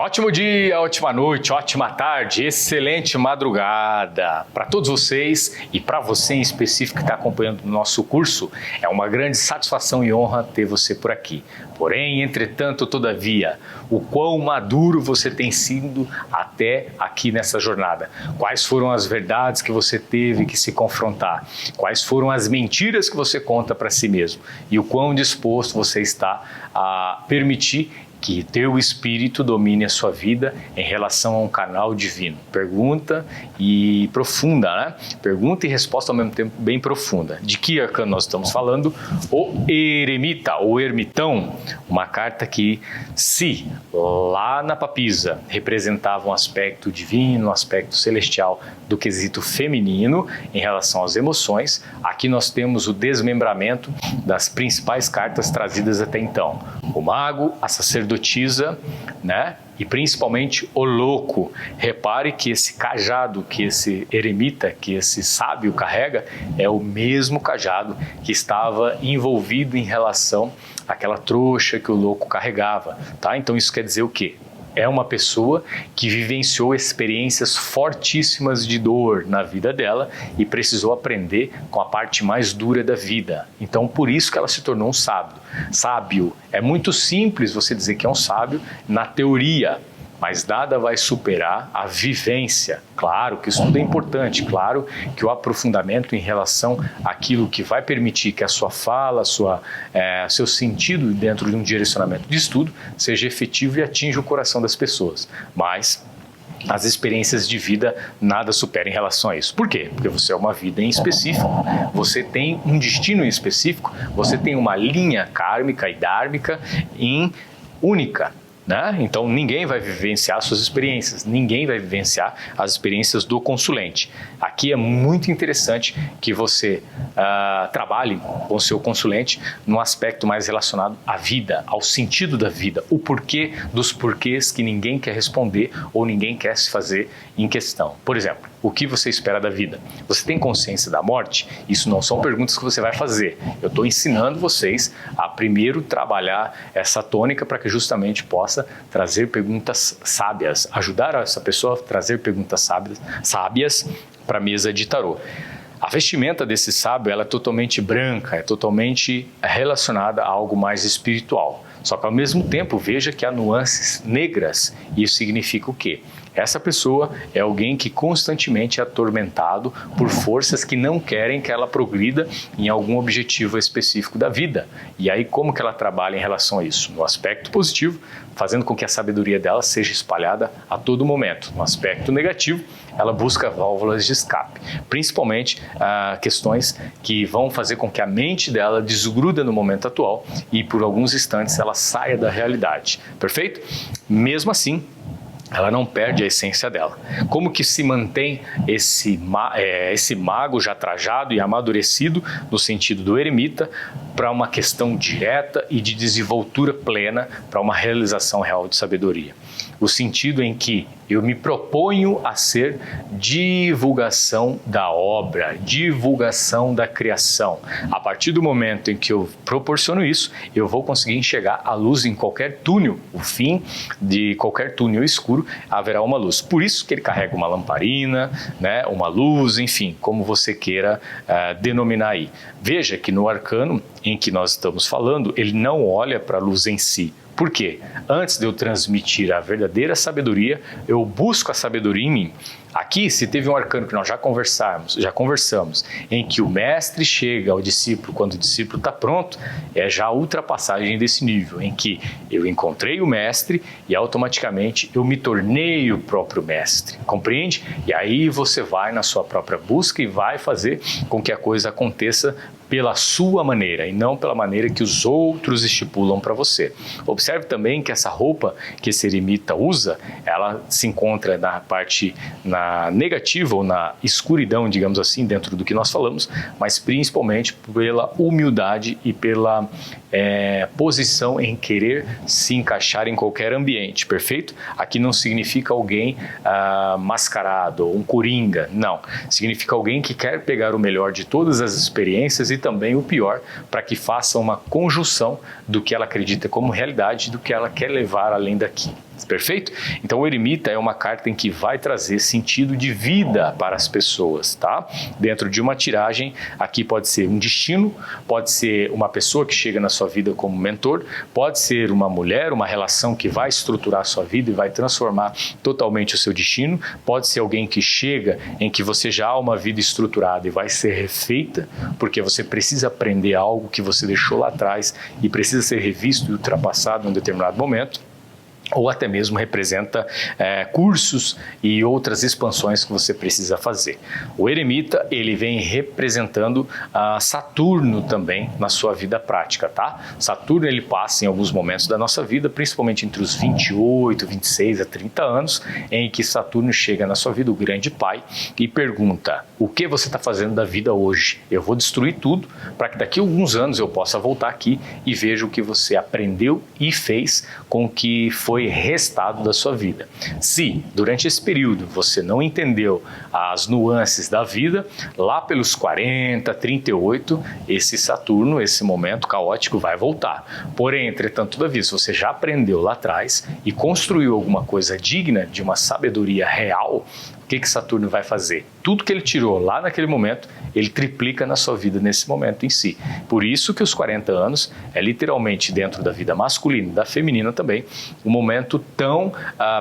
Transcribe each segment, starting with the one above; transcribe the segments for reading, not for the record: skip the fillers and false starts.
Ótimo dia, ótima noite, ótima tarde, excelente madrugada para todos vocês e para você em específico que está acompanhando o nosso curso. É uma grande satisfação e honra ter você por aqui. Porém, entretanto, todavia, o quão maduro você tem sido até aqui nessa jornada? Quais foram as verdades que você teve que se confrontar? Quais foram as mentiras que você conta para si mesmo? E o quão disposto você está a permitir que teu espírito domine a sua vida em relação a um canal divino? Pergunta e profunda, né? Pergunta e resposta ao mesmo tempo bem profunda. De que arcano nós estamos falando? O Eremita, ou Ermitão, uma carta que, se lá na papisa representava um aspecto divino, um aspecto celestial do quesito feminino em relação às emoções, aqui nós temos o desmembramento das principais cartas trazidas até então. O mago, a sacerdotisa, né? E principalmente o louco. Repare que esse cajado que esse eremita, que esse sábio carrega, é o mesmo cajado que estava envolvido em relação àquela trouxa que o louco carregava, tá? Então isso quer dizer o quê? É uma pessoa que vivenciou experiências fortíssimas de dor na vida dela e precisou aprender com a parte mais dura da vida. Então, por isso que ela se tornou um sábio. Sábio. É muito simples você dizer que é um sábio na teoria, mas nada vai superar a vivência. Claro que isso tudo é importante, claro que o aprofundamento em relação àquilo que vai permitir que a sua fala, seu sentido dentro de um direcionamento de estudo seja efetivo e atinja o coração das pessoas. Mas as experiências de vida nada superam em relação a isso. Por quê? Porque você é uma vida em específico, você tem um destino em específico, você tem uma linha kármica e dármica única. Né? Então ninguém vai vivenciar suas experiências, ninguém vai vivenciar as experiências do consulente. Aqui é muito interessante que você trabalhe com o seu consulente num aspecto mais relacionado à vida, ao sentido da vida, o porquê dos porquês que ninguém quer responder ou ninguém quer se fazer em questão. Por exemplo, o que você espera da vida? Você tem consciência da morte? Isso não são perguntas que você vai fazer. Eu estou ensinando vocês a primeiro trabalhar essa tônica para que justamente possa trazer perguntas sábias, ajudar essa pessoa a trazer perguntas sábias para a mesa de tarô. A vestimenta desse sábio ela é totalmente branca, é totalmente relacionada a algo mais espiritual. Só que ao mesmo tempo veja que há nuances negras. Isso significa o quê? Essa pessoa é alguém que constantemente é atormentado por forças que não querem que ela progrida em algum objetivo específico da vida. E aí como que ela trabalha em relação a isso? No aspecto positivo, fazendo com que a sabedoria dela seja espalhada a todo momento. No aspecto negativo, ela busca válvulas de escape, principalmente questões que vão fazer com que a mente dela desgruda no momento atual e por alguns instantes ela saia da realidade. Perfeito? Mesmo assim, ela não perde a essência dela. Como que se mantém esse mago já trajado e amadurecido no sentido do eremita para uma questão direta e de desenvoltura plena para uma realização real de sabedoria? O sentido em que eu me proponho a ser divulgação da obra, divulgação da criação. A partir do momento em que eu proporciono isso, eu vou conseguir enxergar a luz em qualquer túnel. O fim de qualquer túnel escuro haverá uma luz. Por isso que ele carrega uma lamparina, né, uma luz, enfim, como você queira denominar aí. Veja que no arcano em que nós estamos falando, ele não olha para a luz em si. Por quê? Antes de eu transmitir a verdadeira sabedoria, eu busco a sabedoria em mim. Aqui, se teve um arcano que nós já conversamos, em que o mestre chega ao discípulo quando o discípulo está pronto, é já a ultrapassagem desse nível, em que eu encontrei o mestre e automaticamente eu me tornei o próprio mestre, compreende? E aí você vai na sua própria busca e vai fazer com que a coisa aconteça pela sua maneira e não pela maneira que os outros estipulam para você. Observe também que essa roupa que esse eremita usa, ela se encontra na negativa ou na escuridão, digamos assim, dentro do que nós falamos, mas principalmente pela humildade e pela posição em querer se encaixar em qualquer ambiente, perfeito? Aqui não significa alguém mascarado, um coringa, não. Significa alguém que quer pegar o melhor de todas as experiências e também o pior, para que faça uma conjunção do que ela acredita como realidade e do que ela quer levar além daqui. Perfeito? Então o eremita é uma carta em que vai trazer sentido de vida para as pessoas, tá? Dentro de uma tiragem, aqui pode ser um destino, pode ser uma pessoa que chega na sua vida como mentor, pode ser uma mulher, uma relação que vai estruturar a sua vida e vai transformar totalmente o seu destino, pode ser alguém que chega em que você já há uma vida estruturada e vai ser refeita, porque você precisa aprender algo que você deixou lá atrás e precisa ser revisto e ultrapassado em um determinado momento. Ou até mesmo representa cursos e outras expansões que você precisa fazer. O eremita, ele vem representando Saturno também na sua vida prática, tá? Saturno, ele passa em alguns momentos da nossa vida, principalmente entre os 28, 26 a 30 anos, em que Saturno chega na sua vida, o grande pai, e pergunta: o que você está fazendo da vida hoje? Eu vou destruir tudo para que daqui a alguns anos eu possa voltar aqui e veja o que você aprendeu e fez com o que foi restado da sua vida. Se durante esse período você não entendeu as nuances da vida, lá pelos 40, 38, esse Saturno, esse momento caótico vai voltar. Porém, entretanto, todavia, se você já aprendeu lá atrás e construiu alguma coisa digna de uma sabedoria real, o que Saturno vai fazer? Tudo que ele tirou lá naquele momento, ele triplica na sua vida nesse momento em si. Por isso que os 40 anos é literalmente, dentro da vida masculina e da feminina também, um momento tão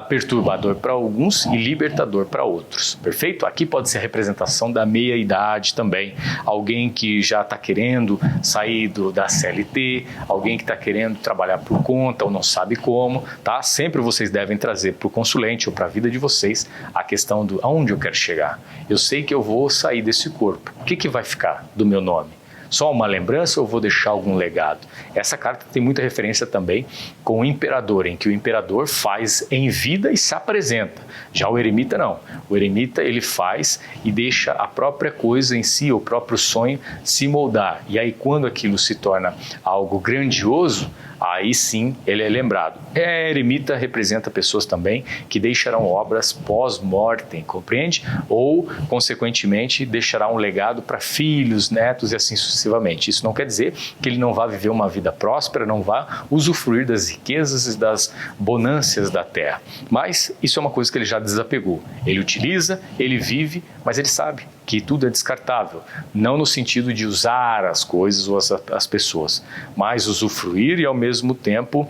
perturbador para alguns e libertador para outros. Perfeito? Aqui pode ser a representação da meia-idade também. Alguém que já está querendo sair da CLT, alguém que está querendo trabalhar por conta ou não sabe como, tá? Sempre vocês devem trazer para o consulente ou para a vida de vocês a questão do aonde eu quero chegar. Eu sei que eu vou sair desse corpo. O que vai ficar do meu nome? Só uma lembrança ou vou deixar algum legado? Essa carta tem muita referência também com o imperador, em que o imperador faz em vida e se apresenta. Já o eremita não. O eremita, ele faz e deixa a própria coisa em si, o próprio sonho se moldar. E aí quando aquilo se torna algo grandioso, aí sim ele é lembrado. Eremita representa pessoas também que deixarão obras pós-mortem, compreende? Ou, consequentemente, deixará um legado para filhos, netos e assim sucessivamente. Isso não quer dizer que ele não vá viver uma vida próspera, não vá usufruir das riquezas e das bonâncias da terra. Mas isso é uma coisa que ele já desapegou. Ele utiliza, ele vive, mas ele sabe que tudo é descartável. Não no sentido de usar as coisas ou as pessoas, mas usufruir e ao mesmo tempo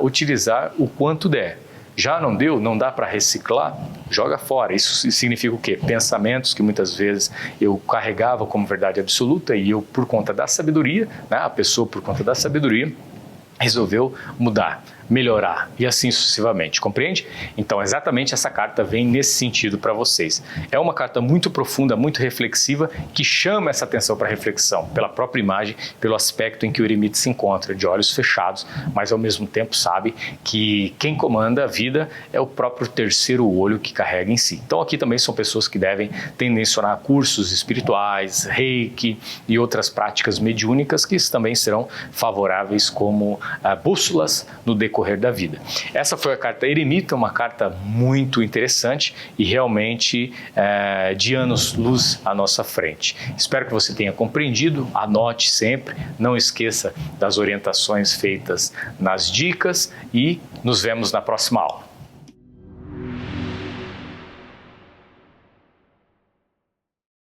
utilizar o quanto der. Já não deu, não dá para reciclar, joga fora. Isso significa o quê? Pensamentos que muitas vezes eu carregava como verdade absoluta e eu, por conta da sabedoria, né, a pessoa por conta da sabedoria, resolveu mudar, melhorar e assim sucessivamente, compreende? Então exatamente essa carta vem nesse sentido para vocês. É uma carta muito profunda, muito reflexiva, que chama essa atenção para reflexão, pela própria imagem, pelo aspecto em que o eremita se encontra, de olhos fechados, mas ao mesmo tempo sabe que quem comanda a vida é o próprio terceiro olho que carrega em si. Então aqui também são pessoas que devem tendenciar cursos espirituais, reiki e outras práticas mediúnicas que também serão favoráveis como bússolas no decorrer da vida. Essa foi a carta Eremita, uma carta muito interessante e realmente de anos-luz à nossa frente. Espero que você tenha compreendido, anote sempre, não esqueça das orientações feitas nas dicas e nos vemos na próxima aula.